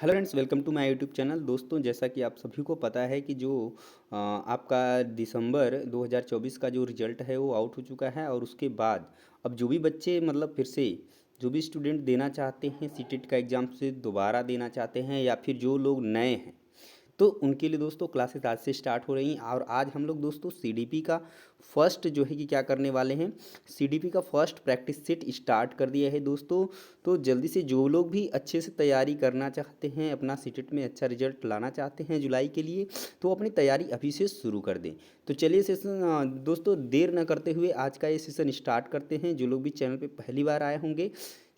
Hello friends, welcome to my YouTube channel. दोस्तों, जैसा कि आप सभी को पता है कि जो आपका दिसंबर 2024 का जो रिज़ल्ट है वो आउट हो चुका है। और उसके बाद अब जो भी बच्चे मतलब फिर से जो भी स्टूडेंट देना चाहते हैं सीटेट का एग्ज़ाम से दोबारा देना चाहते हैं, या फिर जो लोग नए हैं, तो उनके लिए दोस्तों क्लासेस आज से स्टार्ट हो रही हैं। और आज हम लोग दोस्तों सीडीपी का फर्स्ट जो है कि क्या करने वाले हैं, सीडीपी का फर्स्ट प्रैक्टिस सेट स्टार्ट कर दिया है दोस्तों। तो जल्दी से जो लोग भी अच्छे से तैयारी करना चाहते हैं, अपना सीटेट में अच्छा रिजल्ट लाना चाहते हैं जुलाई के लिए, तो अपनी तैयारी अभी से शुरू कर दें। तो चलिए सेशन दोस्तों देर न करते हुए आज का ये सेशन स्टार्ट करते हैं। जो लोग भी चैनल पर पहली बार आए होंगे,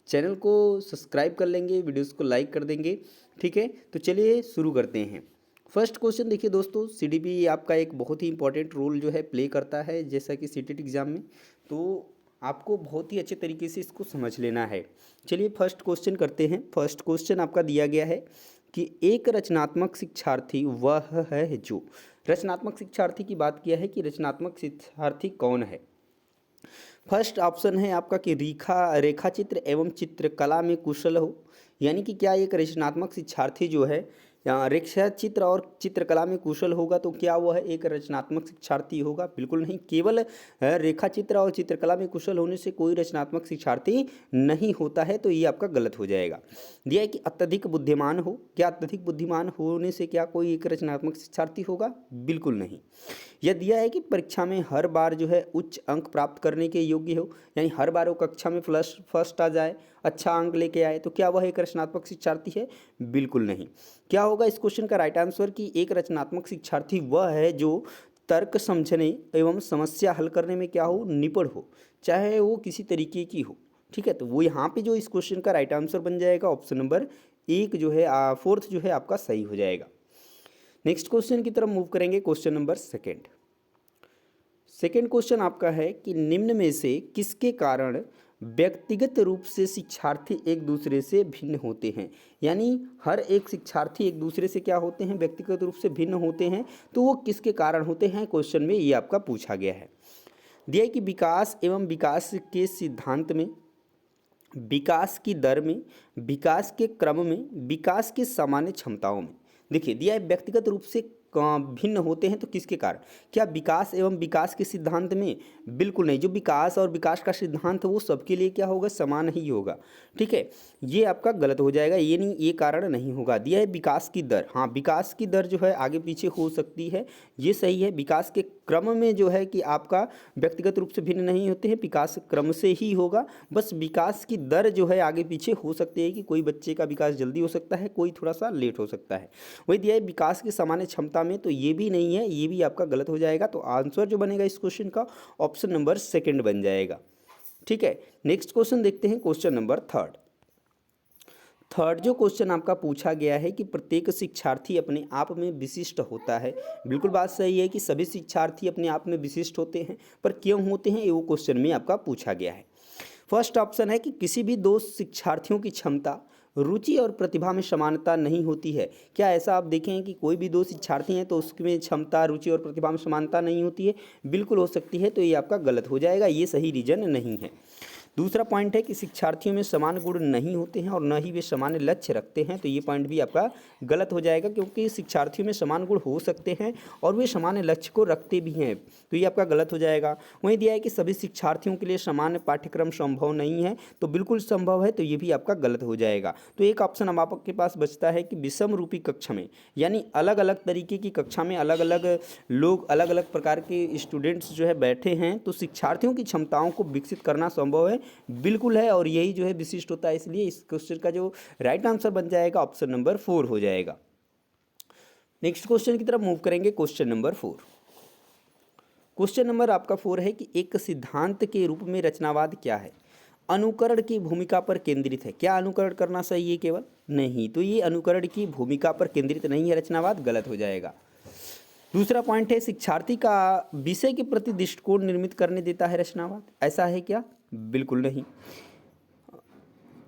चैनल को सब्सक्राइब कर लेंगे, वीडियोज़ को लाइक कर देंगे। ठीक है, तो चलिए शुरू करते हैं। फर्स्ट क्वेश्चन देखिए दोस्तों, सीडीपी आपका एक बहुत ही इंपॉर्टेंट रोल जो है प्ले करता है जैसा कि सीटेट एग्ज़ाम में। तो आपको बहुत ही अच्छे तरीके से इसको समझ लेना है। चलिए फर्स्ट क्वेश्चन करते हैं। फर्स्ट क्वेश्चन आपका दिया गया है कि एक रचनात्मक शिक्षार्थी वह है जो, रचनात्मक शिक्षार्थी की बात किया है कि रचनात्मक शिक्षार्थी कौन है। फर्स्ट ऑप्शन है आपका कि रेखा चित्र एवं चित्रकला में कुशल हो। यानी कि क्या एक रचनात्मक शिक्षार्थी जो है रेखा चित्र और चित्रकला में कुशल होगा तो क्या वह एक रचनात्मक शिक्षार्थी होगा? बिल्कुल नहीं। केवल रेखा चित्र और चित्रकला में कुशल होने से कोई रचनात्मक शिक्षार्थी नहीं होता है, तो ये आपका गलत हो जाएगा। दिया है कि अत्यधिक बुद्धिमान हो। क्या अत्यधिक बुद्धिमान होने से क्या कोई एक रचनात्मक शिक्षार्थी होगा? बिल्कुल नहीं। यह दिया है कि परीक्षा में हर बार जो है उच्च अंक प्राप्त करने के योग्य हो, यानी हर बार वो कक्षा में फर्स्ट आ जाए, अच्छा अंक लेके आए, तो क्या वह एक रचनात्मक शिक्षार्थी है? बिल्कुल नहीं। क्या होगा इस क्वेश्चन का राइट आंसर कि एक रचनात्मक शिक्षार्थी वह है जो तर्क समझने एवं समस्या हल करने में क्या हो, निपुण हो, चाहे वो किसी तरीके की हो। ठीक है, तो वो यहाँ पे जो इस क्वेश्चन का राइट आंसर बन जाएगा ऑप्शन नंबर एक जो है फोर्थ जो है आपका सही हो जाएगा। नेक्स्ट क्वेश्चन की तरफ मूव करेंगे। Question number second. Second question आपका है कि निम्न में से किसके कारण व्यक्तिगत रूप से शिक्षार्थी एक दूसरे से भिन्न होते हैं। यानी हर एक शिक्षार्थी एक दूसरे से क्या होते हैं, व्यक्तिगत रूप से भिन्न होते हैं। तो वो किसके कारण होते हैं, क्वेश्चन में ये आपका पूछा गया है। दिया है कि विकास एवं विकास के सिद्धांत में, विकास की दर में, विकास के क्रम में, विकास के सामान्य क्षमताओं में। देखिए दिया है व्यक्तिगत रूप से भिन्न होते हैं तो किसके कारण? क्या विकास एवं विकास के सिद्धांत में? बिल्कुल नहीं। जो विकास और विकास का सिद्धांत है वो सबके लिए क्या होगा, समान ही होगा। ठीक है, ये आपका गलत हो जाएगा। ये नहीं, ये कारण नहीं होगा। दिया है विकास की दर। हाँ, विकास की दर जो है आगे पीछे हो सकती है, ये सही है। विकास के क्रम में जो है कि आपका व्यक्तिगत रूप से भिन्न नहीं होते हैं, विकास क्रम से ही होगा। बस विकास की दर जो है आगे पीछे हो सकती है कि कोई बच्चे का विकास जल्दी हो सकता है, कोई थोड़ा सा लेट हो सकता है। वही दिया है विकास की सामान्य क्षमता में, तो ये भी नहीं है, ये भी आपका गलत हो जाएगा। तो आंसर जो बनेगा इस क्वेश्चन का ऑप्शन नंबर सेकंड बन जाएगा। ठीक है, नेक्स्ट क्वेश्चन देखते हैं। Question number third. थर्ड जो क्वेश्चन आपका पूछा गया है कि प्रत्येक शिक्षार्थी अपने आप में विशिष्ट होता है। बिल्कुल बात सही है कि सभी शिक्षार्थी अपने आप में विशिष्ट होते हैं, पर क्यों होते हैं ये वो क्वेश्चन में आपका पूछा गया है। फर्स्ट ऑप्शन है कि किसी भी दो शिक्षार्थियों की क्षमता, रुचि और प्रतिभा में समानता नहीं होती है। क्या ऐसा आप देखें कि कोई भी दो शिक्षार्थी हैं तो उसमें क्षमता, रुचि और प्रतिभा में समानता नहीं होती है? बिल्कुल हो सकती है। तो ये आपका गलत हो जाएगा, ये सही रीजन नहीं है। दूसरा पॉइंट है कि शिक्षार्थियों में समान गुण नहीं होते हैं और न ही वे समान लक्ष्य रखते हैं। तो ये पॉइंट भी आपका गलत हो जाएगा, क्योंकि शिक्षार्थियों में समान गुण हो सकते हैं और वे समान लक्ष्य को रखते भी हैं। तो ये आपका गलत हो जाएगा। वहीं दिया है कि सभी शिक्षार्थियों के लिए समान पाठ्यक्रम संभव नहीं है। तो बिल्कुल संभव है, तो ये भी आपका गलत हो जाएगा। तो एक ऑप्शन अब आपके पास बचता है कि विषम रूपी कक्षा में, यानी अलग अलग तरीके की कक्षा में अलग अलग लोग, अलग अलग प्रकार के स्टूडेंट्स जो है बैठे हैं, तो शिक्षार्थियों की क्षमताओं को विकसित करना संभव है। बिल्कुल है, और यही जो है विशिष्ट होता है। इसलिए इस क्वेश्चन का जो राइट आंसर बन जाएगा ऑप्शन नंबर 4 हो जाएगा। नेक्स्ट क्वेश्चन की तरफ मूव करेंगे। Question number 4। क्वेश्चन नंबर आपका 4 है कि एक सिद्धांत के रूप में रचनावाद क्या है? अनुकरण की भूमिका पर केंद्रित है। क्या अनुकरण करना सही है केवल? नहीं। तो ये अनुकरण की भूमिका पर केंद्रित नहीं है रचनावाद, गलत हो जाएगा। दूसरा पॉइंट है शिक्षार्थी का विषय के प्रति दृष्टिकोण निर्मित करने देता है रचनावाद। ऐसा है क्या? बिल्कुल नहीं।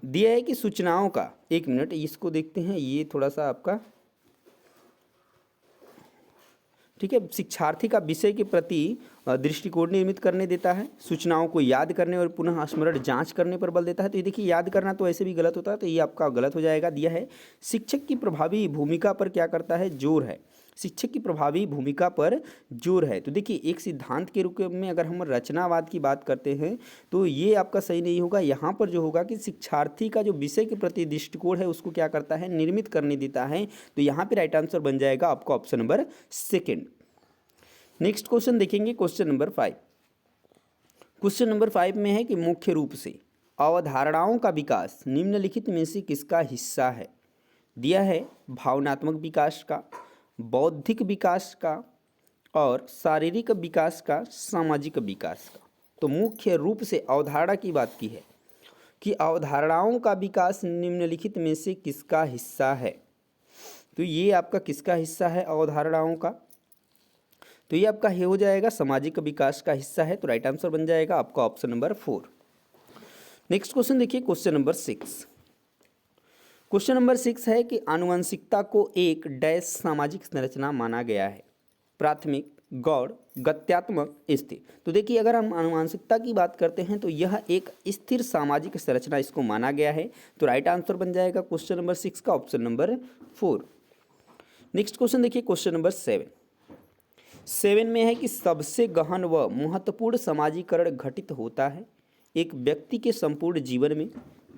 दिया है कि सूचनाओं का, एक मिनट इसको देखते हैं, ये थोड़ा सा आपका ठीक है। शिक्षार्थी का विषय के प्रति दृष्टिकोण निर्मित करने देता है, सूचनाओं को याद करने और पुनः स्मरण जांच करने पर बल देता है। तो ये देखिए, याद करना तो ऐसे भी गलत होता है, तो ये आपका गलत हो जाएगा। दिया है शिक्षक की प्रभावी भूमिका पर क्या करता है, जोर है। शिक्षक की प्रभावी भूमिका पर जोर है। तो देखिए, एक सिद्धांत के रूप में अगर हम रचनावाद की बात करते हैं तो ये आपका सही नहीं होगा। यहाँ पर जो होगा कि शिक्षार्थी का जो विषय के प्रति दृष्टिकोण है उसको क्या करता है, निर्मित करने देता है। तो यहाँ पे राइट आंसर बन जाएगा आपका option number second. Next question देखेंगे, क्वेश्चन नंबर 5। क्वेश्चन नंबर 5 में है कि मुख्य रूप से अवधारणाओं का विकास निम्नलिखित में से किसका हिस्सा है। दिया है भावनात्मक विकास का, बौद्धिक विकास का और शारीरिक विकास का, सामाजिक विकास का। तो मुख्य रूप से अवधारणा की बात की है कि अवधारणाओं का विकास निम्नलिखित में से किसका हिस्सा है। तो ये आपका किसका हिस्सा है अवधारणाओं का, तो ये आपका हो जाएगा सामाजिक विकास का हिस्सा है। तो राइट आंसर बन जाएगा आपका ऑप्शन नंबर 4। नेक्स्ट क्वेश्चन देखिए, क्वेश्चन नंबर 6। क्वेश्चन नंबर 6 है कि आनुवंशिकता को एक डैश सामाजिक संरचना माना गया है, प्राथमिक, गौड़, गत्यात्मक, स्थिर। तो देखिए, अगर हम आनुवंशिकता की बात करते हैं तो यह एक स्थिर सामाजिक संरचना इसको माना गया है। तो राइट आंसर बन जाएगा क्वेश्चन नंबर 6 का ऑप्शन नंबर 4। नेक्स्ट क्वेश्चन देखिए, क्वेश्चन नंबर 7 में है कि सबसे गहन व महत्वपूर्ण समाजीकरण घटित होता है एक व्यक्ति के संपूर्ण जीवन में,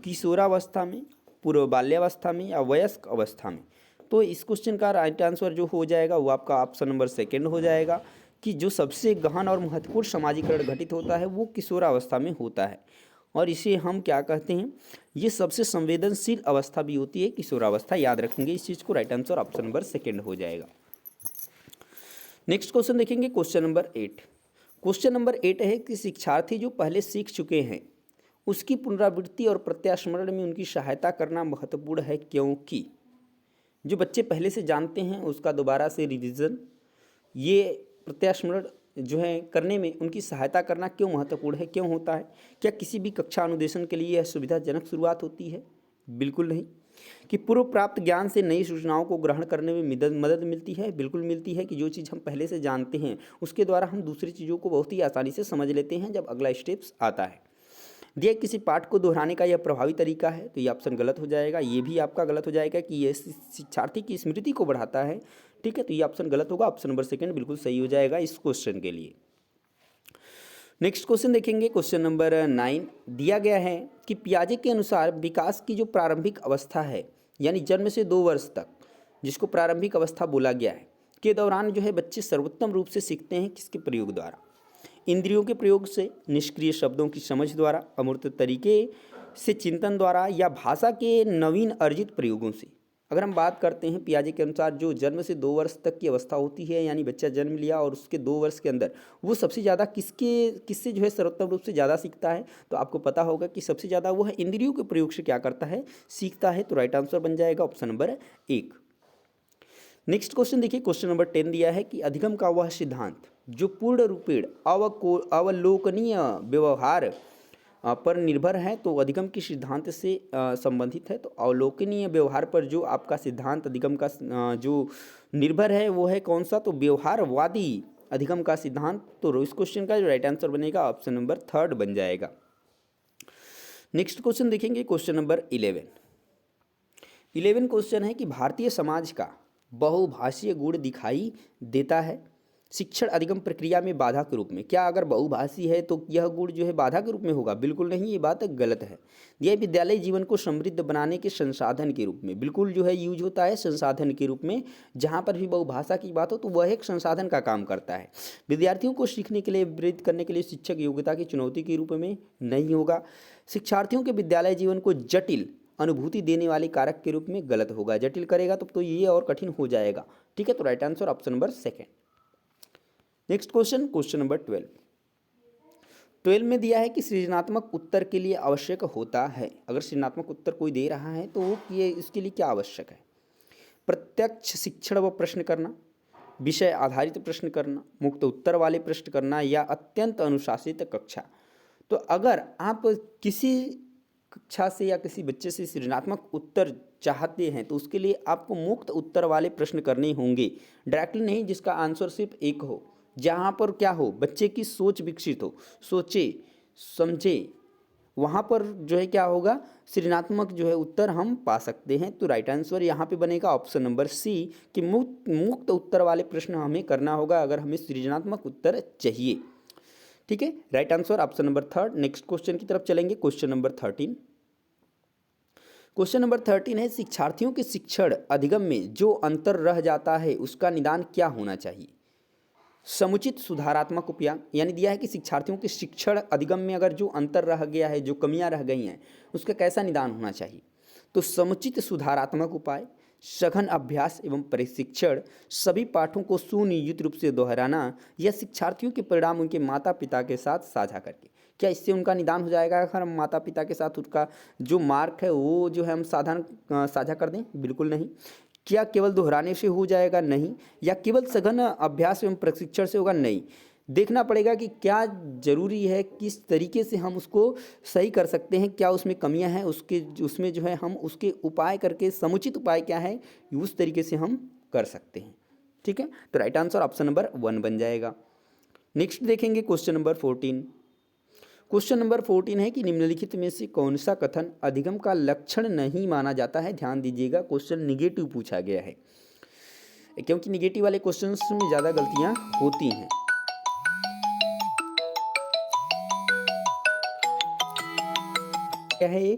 किशोरावस्था में, पूर्व बाल्यावस्था में या वयस्क अवस्था में। तो इस क्वेश्चन का राइट आंसर जो हो जाएगा वो आपका ऑप्शन नंबर सेकंड हो जाएगा कि जो सबसे गहन और महत्वपूर्ण समाजीकरण घटित होता है वो किशोरावस्था में होता है। और इसे हम क्या कहते हैं, ये सबसे संवेदनशील अवस्था भी होती है किशोरावस्था। याद रखेंगे इस चीज़ को, right answer option number second हो जाएगा। नेक्स्ट क्वेश्चन देखेंगे, क्वेश्चन नंबर 8। क्वेश्चन नंबर 8 है कि शिक्षार्थी जो पहले सीख चुके हैं उसकी पुनरावृत्ति और प्रत्यास्मरण में उनकी सहायता करना महत्वपूर्ण है, क्योंकि जो बच्चे पहले से जानते हैं उसका दोबारा से रिवीजन, ये प्रत्यास्मरण जो है करने में उनकी सहायता करना क्यों महत्वपूर्ण है, क्यों होता है। क्या किसी भी कक्षा अनुदेशन के लिए यह सुविधाजनक शुरुआत होती है? बिल्कुल नहीं। कि पूर्व प्राप्त ज्ञान से नई सूचनाओं को ग्रहण करने में मदद मिलती है? बिल्कुल मिलती है। कि जो चीज़ हम पहले से जानते हैं उसके द्वारा हम दूसरी चीज़ों को बहुत ही आसानी से समझ लेते हैं जब अगला स्टेप्स आता है। दिया किसी पाठ को दोहराने का यह प्रभावी तरीका है, तो ये ऑप्शन गलत हो जाएगा। ये भी आपका गलत हो जाएगा कि यह शिक्षार्थी की स्मृति को बढ़ाता है। ठीक है, तो ये ऑप्शन गलत होगा। ऑप्शन नंबर सेकंड बिल्कुल सही हो जाएगा इस क्वेश्चन के लिए। नेक्स्ट क्वेश्चन देखेंगे, क्वेश्चन नंबर 9 दिया गया है कि पियाजे के अनुसार विकास की जो प्रारंभिक अवस्था है यानी जन्म से 2 वर्ष तक, जिसको प्रारंभिक अवस्था बोला गया है, के दौरान जो है बच्चे सर्वोत्तम रूप से सीखते हैं किसके प्रयोग द्वारा? इंद्रियों के प्रयोग से, निष्क्रिय शब्दों की समझ द्वारा, अमूर्त तरीके से चिंतन द्वारा या भाषा के नवीन अर्जित प्रयोगों से। अगर हम बात करते हैं पियाजे के अनुसार जो जन्म से 2 वर्ष तक की अवस्था होती है यानी बच्चा जन्म लिया और उसके 2 वर्ष के अंदर वो सबसे ज़्यादा किससे जो है सर्वोत्तम रूप से ज़्यादा सीखता है, तो आपको पता होगा कि सबसे ज़्यादा वो है इंद्रियों के प्रयोग से क्या करता है, सीखता है। तो राइट आंसर बन जाएगा ऑप्शन नंबर 1। नेक्स्ट क्वेश्चन देखिए, क्वेश्चन नंबर 10 दिया है कि अधिगम का वह सिद्धांत जो पूर्ण रूपेण अवलोकनीय व्यवहार पर निर्भर है, तो अधिगम के सिद्धांत से संबंधित है। तो अवलोकनीय व्यवहार पर जो आपका सिद्धांत अधिगम का जो निर्भर है वो है कौन सा, तो व्यवहारवादी अधिगम का सिद्धांत। तो इस क्वेश्चन का जो राइट आंसर बनेगा ऑप्शन नंबर 3 बन जाएगा। नेक्स्ट क्वेश्चन देखेंगे, क्वेश्चन नंबर 11 क्वेश्चन है कि भारतीय समाज का बहुभाषीय गुण दिखाई देता है शिक्षण अधिगम प्रक्रिया में बाधा के रूप में। क्या अगर बहुभाषी है तो यह गुण जो है बाधा के रूप में होगा? बिल्कुल नहीं, ये बात गलत है। यह विद्यालय जीवन को समृद्ध बनाने के संसाधन के रूप में बिल्कुल जो है यूज होता है, संसाधन के रूप में। जहाँ पर भी बहुभाषा की बात हो तो वह एक संसाधन का काम करता है। विद्यार्थियों को सीखने के लिए प्रेरित करने के लिए शिक्षक योग्यता की चुनौती के रूप में नहीं होगा। शिक्षार्थियों के विद्यालय जीवन को जटिल अनुभूति देने वाले कारक के रूप में गलत होगा। जटिल करेगा तो ये और कठिन हो जाएगा। ठीक है, तो right answer option number 2। Next question, question number 12 में दिया है कि सृजनात्मक उत्तर के लिए आवश्यक होता है। अगर सृजनात्मक उत्तर कोई दे रहा है तो ये इसके लिए क्या आवश्यक है? प्रत्यक्ष शिक्षण व प्रश्न करना, विषय आधारित प्रश्न करना, मुक्त उत्तर वाले प्रश्न करना या अत्यंत अनुशासित कक्षा। तो अगर आप किसी कक्षा से या किसी बच्चे से सृजनात्मक उत्तर चाहते हैं तो उसके लिए आपको मुक्त उत्तर वाले प्रश्न करने होंगे, डायरेक्टली नहीं जिसका आंसर सिर्फ एक हो, जहाँ पर क्या हो, बच्चे की सोच विकसित हो, सोचे समझे, वहाँ पर जो है क्या होगा, सृजनात्मक जो है उत्तर हम पा सकते हैं। तो राइट आंसर यहाँ पे बनेगा ऑप्शन नंबर सी कि मुक्त मुक्त उत्तर वाले प्रश्न हमें करना होगा अगर हमें सृजनात्मक उत्तर चाहिए। ठीक है, right answer option number third. Next question की तरफ चलेंगे, क्वेश्चन नंबर 13। क्वेश्चन नंबर 13 है, शिक्षार्थियों के शिक्षण अधिगम में जो अंतर रह जाता है उसका निदान क्या होना चाहिए। समुचित सुधारात्मक उपाय, यानी दिया है कि शिक्षार्थियों के शिक्षण अधिगम में अगर जो अंतर रह गया है, जो कमियां रह गई हैं, उसका कैसा निदान होना चाहिए। तो समुचित सुधारात्मक उपाय, सघन अभ्यास एवं प्रशिक्षण, सभी पाठों को सुनियोजित रूप से दोहराना, या शिक्षार्थियों के परिणाम उनके माता पिता के साथ साझा करके। क्या इससे उनका निदान हो जाएगा अगर हम माता पिता के साथ उसका जो मार्क है वो जो है हम साझा कर दें? बिल्कुल नहीं। क्या केवल दोहराने से हो जाएगा? नहीं। या केवल सघन अभ्यास एवं प्रशिक्षण से होगा? नहीं। देखना पड़ेगा कि क्या ज़रूरी है, किस तरीके से हम उसको सही कर सकते हैं, क्या उसमें कमियां हैं, उसमें जो है हम उसके उपाय करके, समुचित उपाय क्या है उस तरीके से हम कर सकते हैं। ठीक है, तो राइट आंसर ऑप्शन नंबर 1 बन जाएगा। नेक्स्ट देखेंगे क्वेश्चन नंबर 14। क्वेश्चन नंबर 14 है कि निम्नलिखित में से कौन सा कथन अधिगम का लक्षण नहीं माना जाता है। ध्यान दीजिएगा, क्वेश्चन निगेटिव पूछा गया है, क्योंकि निगेटिव वाले क्वेश्चंस में ज़्यादा गलतियां होती हैं। क्या है ये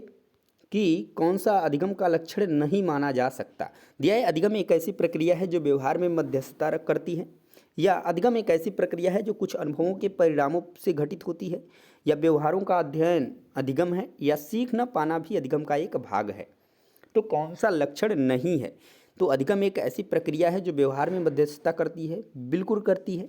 कि कौन सा अधिगम का लक्षण नहीं माना जा सकता। दिया है अधिगम एक ऐसी प्रक्रिया है जो व्यवहार में मध्यस्थता करती है, या अधिगम एक ऐसी प्रक्रिया है जो कुछ अनुभवों के परिणामों से घटित होती है, या व्यवहारों का अध्ययन अधिगम है, या सीख न पाना भी अधिगम का एक भाग है। तो कौन सा लक्षण नहीं है? तो अधिगम एक ऐसी प्रक्रिया है जो व्यवहार में मध्यस्थता करती है, बिल्कुल करती है।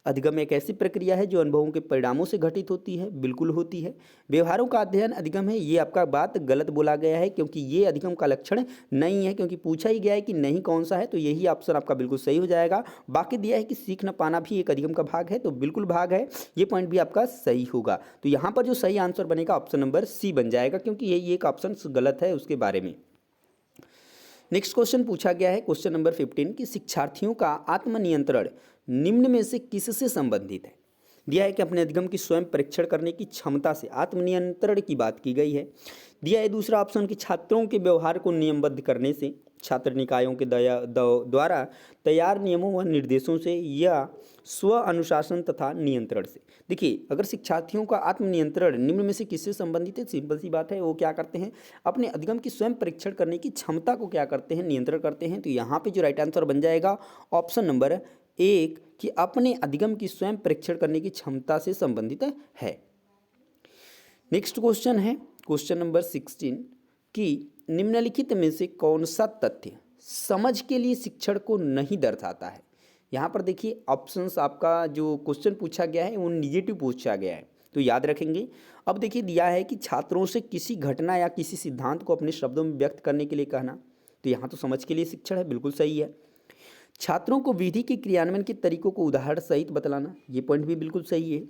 अधिगम एक ऐसी प्रक्रिया है जो अनुभवों के परिणामों से घटित होती है, बिल्कुल होती है। व्यवहारों का अध्ययन अधिगम है, ये आपका बात गलत बोला गया है, क्योंकि ये अधिगम का लक्षण नहीं है, क्योंकि पूछा ही गया है कि नहीं कौन सा है, तो यही ऑप्शन आपका बिल्कुल सही हो जाएगा। बाकी दिया है कि सीख न पाना भी एक अधिगम का भाग है, तो बिल्कुल भाग है, ये पॉइंट भी आपका सही होगा। तो यहाँ पर जो सही आंसर बनेगा ऑप्शन नंबर सी बन जाएगा, क्योंकि यही एक ऑप्शन गलत है उसके बारे में। नेक्स्ट क्वेश्चन पूछा गया है, क्वेश्चन नंबर 15 कि शिक्षार्थियों का आत्मनियंत्रण निम्न में से किससे संबंधित है। दिया है कि अपने अधिगम की स्वयं परीक्षण करने की क्षमता से आत्मनियंत्रण की बात की गई है। दिया है दूसरा ऑप्शन कि छात्रों के व्यवहार को नियमबद्ध करने से, छात्र निकायों के द्वारा तैयार नियमों व निर्देशों से, या स्व अनुशासन तथा नियंत्रण से। देखिए, अगर शिक्षार्थियों का आत्मनियंत्रण निम्न में से किससे संबंधित है, सिंपल सी बात है, वो क्या करते हैं, अपने अधिगम की स्वयं परीक्षण करने की क्षमता को क्या करते हैं, नियंत्रण करते हैं। तो यहाँ पे जो राइट आंसर बन जाएगा ऑप्शन नंबर 1 कि अपने अधिगम की स्वयं परीक्षण करने की क्षमता से संबंधित है। नेक्स्ट क्वेश्चन है क्वेश्चन नंबर 16 कि निम्नलिखित में से कौन सा तथ्य समझ के लिए शिक्षण को नहीं दर्शाता है। यहाँ पर देखिए ऑप्शंस, आपका जो क्वेश्चन पूछा गया है वो निगेटिव पूछा गया है, तो याद रखेंगे। अब देखिए दिया है कि छात्रों से किसी घटना या किसी सिद्धांत को अपने शब्दों में व्यक्त करने के लिए कहना, तो यहाँ तो समझ के लिए शिक्षण है, बिल्कुल सही है। छात्रों को विधि के क्रियान्वयन के तरीकों को उदाहरण सहित बतलाना, ये पॉइंट भी बिल्कुल सही है।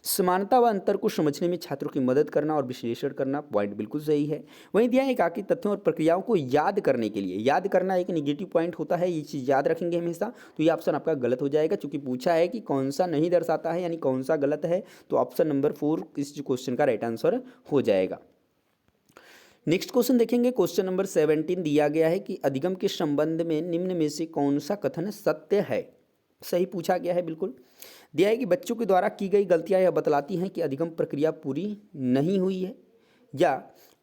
समानता व अंतर को समझने में छात्रों की मदद करना और विश्लेषण करना, पॉइंट बिल्कुल सही है। वहीं दिया है एकाकी तथ्यों और प्रक्रियाओं को याद करने के लिए, याद करना एक नेगेटिव पॉइंट होता है, ये चीज़ याद रखेंगे हमेशा। तो ये ऑप्शन आपका गलत हो जाएगा, क्योंकि पूछा है कि कौन सा नहीं दर्शाता है, यानी कौन सा गलत है। तो ऑप्शन नंबर 4 इस क्वेश्चन का राइट आंसर हो जाएगा। नेक्स्ट क्वेश्चन देखेंगे, क्वेश्चन नंबर 17 दिया गया है कि अधिगम के संबंध में निम्न में से कौन सा कथन सत्य है। सही पूछा गया है, बिल्कुल। दिया है कि बच्चों के द्वारा की गई गलतियां यह बतलाती हैं कि अधिगम प्रक्रिया पूरी नहीं हुई है, या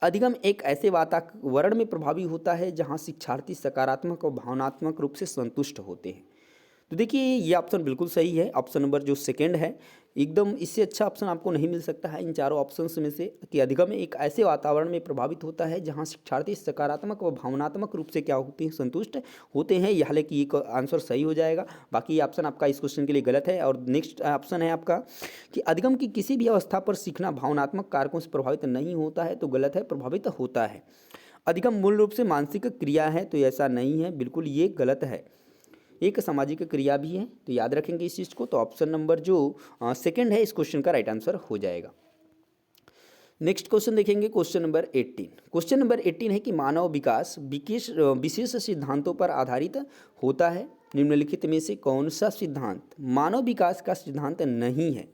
अधिगम एक ऐसे वातावरण में प्रभावी होता है जहां शिक्षार्थी सकारात्मक और भावनात्मक रूप से संतुष्ट होते हैं। तो देखिए ये ऑप्शन बिल्कुल सही है, ऑप्शन नंबर जो सेकंड है, एकदम इससे अच्छा ऑप्शन आपको नहीं मिल सकता है इन चारों ऑप्शंस में से, कि अधिगम एक ऐसे वातावरण में प्रभावित होता है जहां शिक्षार्थी सकारात्मक व भावनात्मक रूप से क्या होते हैं, संतुष्ट होते हैं। यह हालांकि ये आंसर सही हो जाएगा, बाकी ये ऑप्शन आपका इस क्वेश्चन के लिए गलत है। और नेक्स्ट ऑप्शन है आपका कि अधिगम की किसी भी अवस्था पर सीखना भावनात्मक कारकों से प्रभावित नहीं होता है, तो गलत है, प्रभावित होता है। अधिगम मूल रूप से मानसिक क्रिया है, तो ऐसा नहीं है, बिल्कुल ये गलत है, एक सामाजिक क्रिया भी है, तो याद रखेंगे इस चीज़ को। तो ऑप्शन नंबर जो सेकंड है इस क्वेश्चन का राइट आंसर हो जाएगा। नेक्स्ट क्वेश्चन देखेंगे, क्वेश्चन नंबर 18। क्वेश्चन नंबर 18 है कि मानव विकास विशेष सिद्धांतों पर आधारित होता है। निम्नलिखित में से कौन सा सिद्धांत मानव विकास का सिद्धांत नहीं है?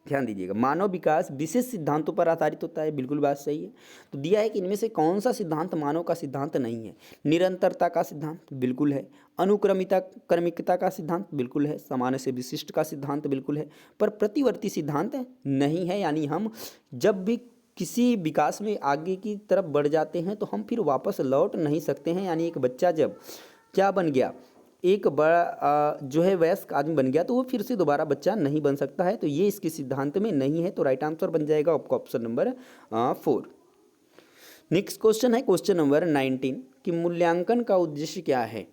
ध्यान दीजिएगा, मानव विकास विशेष सिद्धांतों पर आधारित होता है, बिल्कुल बात सही है। तो दिया है कि इनमें से कौन सा सिद्धांत मानव का सिद्धांत नहीं है? निरंतरता का सिद्धांत बिल्कुल है, अनुक्रमिता क्रमिकता का सिद्धांत बिल्कुल है, सामान्य से विशिष्ट का सिद्धांत बिल्कुल है, पर प्रतिवर्ती सिद्धांत नहीं है। यानी हम जब भी किसी विकास में आगे की तरफ बढ़ जाते हैं तो हम फिर वापस लौट नहीं सकते हैं। यानी एक बच्चा जब क्या बन गया, एक बड़ा जो है वयस्क आदमी बन गया, तो वो फिर से दोबारा बच्चा नहीं बन सकता है। तो ये इसके सिद्धांत में नहीं है। तो राइट आंसर बन जाएगा आपका ऑप्शन नंबर 4। नेक्स्ट क्वेश्चन है क्वेश्चन नंबर 19 कि मूल्यांकन का उद्देश्य क्या है?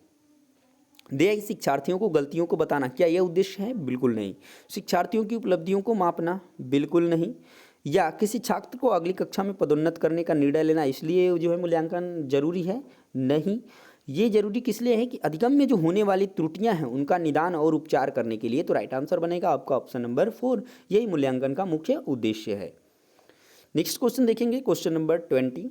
दिया कि शिक्षार्थियों को गलतियों को बताना, क्या यह उद्देश्य है? बिल्कुल नहीं। शिक्षार्थियों की उपलब्धियों को मापना, बिल्कुल नहीं। या किसी छात्र को अगली कक्षा में पदोन्नत करने का निर्णय लेना, इसलिए जो है मूल्यांकन जरूरी है? नहीं। ये जरूरी किस लिए है कि अधिगम में जो होने वाली त्रुटियां हैं उनका निदान और उपचार करने के लिए। तो राइट आंसर बनेगा आपका ऑप्शन नंबर 4, यही मूल्यांकन का मुख्य उद्देश्य है। नेक्स्ट क्वेश्चन देखेंगे, क्वेश्चन नंबर 20।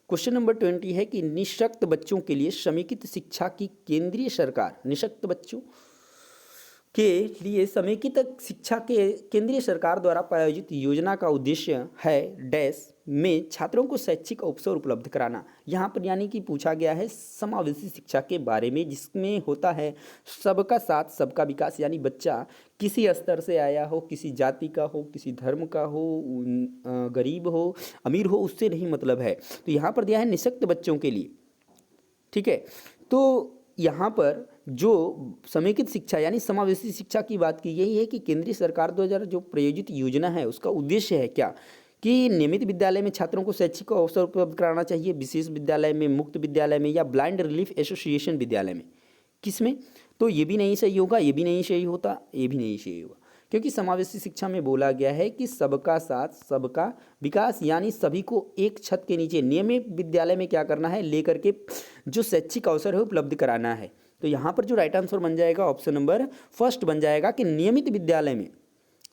क्वेश्चन नंबर 20 है कि निःशक्त बच्चों के लिए समेकित शिक्षा की केंद्रीय सरकार, निःशक्त बच्चों के लिए समेकित शिक्षा के केंद्रीय सरकार द्वारा प्रायोजित योजना का उद्देश्य है डैश में छात्रों को शैक्षिक अवसर उपलब्ध कराना। यहाँ पर यानी कि पूछा गया है समावेशी शिक्षा के बारे में, जिसमें होता है सबका साथ सबका विकास। यानी बच्चा किसी स्तर से आया हो, किसी जाति का हो, किसी धर्म का हो, गरीब हो, अमीर हो, उससे नहीं मतलब है। तो यहाँ पर दिया है निःशक्त बच्चों के लिए, ठीक है। तो यहाँ पर जो समेकित शिक्षा यानी समावेशी शिक्षा की बात की, यही है कि केंद्रीय सरकार द्वारा जो प्रायोजित योजना है उसका उद्देश्य है क्या कि नियमित विद्यालय में छात्रों को शैक्षिक अवसर उपलब्ध कराना चाहिए, विशेष विद्यालय में, मुक्त विद्यालय में, या ब्लाइंड रिलीफ एसोसिएशन विद्यालय में, किसमें? तो ये भी नहीं सही होगा, ये भी नहीं सही होता, ये भी नहीं सही होगा, क्योंकि समावेशी शिक्षा में बोला गया है कि सबका साथ सबका विकास, यानी सभी को एक छत के नीचे नियमित विद्यालय में क्या करना है, लेकर के जो शैक्षिक अवसर है उपलब्ध कराना है। तो यहाँ पर जो राइट आंसर बन जाएगा ऑप्शन नंबर 1 बन जाएगा कि नियमित विद्यालय में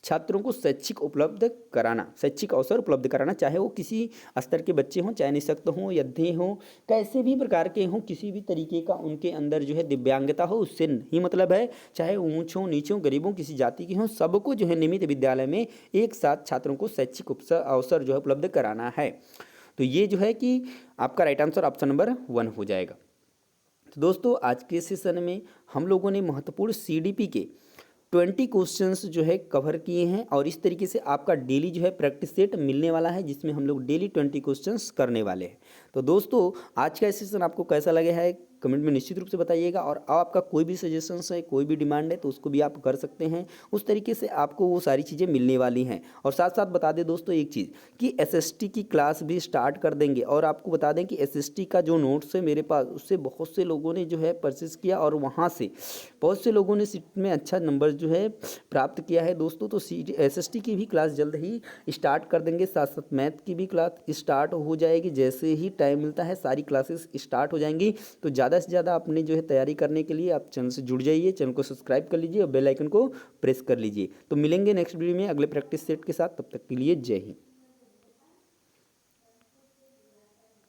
छात्रों को शैक्षिक उपलब्ध कराना, शैक्षिक अवसर उपलब्ध कराना, चाहे वो किसी स्तर के बच्चे हों, चाहे निःशक्त हों, यद्धे हों, कैसे भी प्रकार के हों, किसी भी तरीके का उनके अंदर जो है दिव्यांगता हो, उससे नहीं मतलब है। चाहे ऊंच हों, नीच हों, गरीबों, किसी जाति के हों, सबको जो है नियमित विद्यालय में एक साथ छात्रों को शैक्षिक अवसर जो है उपलब्ध कराना है। तो ये जो है कि आपका राइट आंसर ऑप्शन नंबर 1 हो जाएगा। तो दोस्तों आज के सेशन में हम लोगों ने महत्वपूर्ण सीडीपी के 20 क्वेश्चंस जो है कवर किए हैं, और इस तरीके से आपका डेली जो है प्रैक्टिस सेट मिलने वाला है, जिसमें हम लोग डेली 20 क्वेश्चंस करने वाले हैं। तो दोस्तों आज का सेशन आपको कैसा लगा है कमेंट में निश्चित रूप से बताइएगा, और आपका कोई भी सजेशंस है, कोई भी डिमांड है, तो उसको भी आप कर सकते हैं। उस तरीके से आपको वो सारी चीज़ें मिलने वाली हैं। और साथ साथ बता दें दोस्तों एक चीज़ कि एसएसटी की क्लास भी स्टार्ट कर देंगे, और आपको बता दें कि एसएसटी का जो नोट्स है मेरे पास, उससे बहुत से लोगों ने जो है परचेस किया, और वहाँ से बहुत से लोगों ने सीट में अच्छा नंबर जो है प्राप्त किया है दोस्तों। तो एसएसटी की भी क्लास जल्द ही स्टार्ट कर देंगे, साथ साथ मैथ की भी क्लास स्टार्ट हो जाएगी। जैसे ही टाइम मिलता है सारी क्लासेस स्टार्ट हो जाएंगी। तो ज़्यादा से ज़्यादा अपने जो है तैयारी करने के लिए आप चैनल से जुड़ जाइए, चैनल को सब्सक्राइब कर लीजिए और बेल आइकन को प्रेस कर लीजिए। तो मिलेंगे नेक्स्ट वीडियो में अगले प्रैक्टिस सेट के साथ, तब तक के लिए जय हिंद।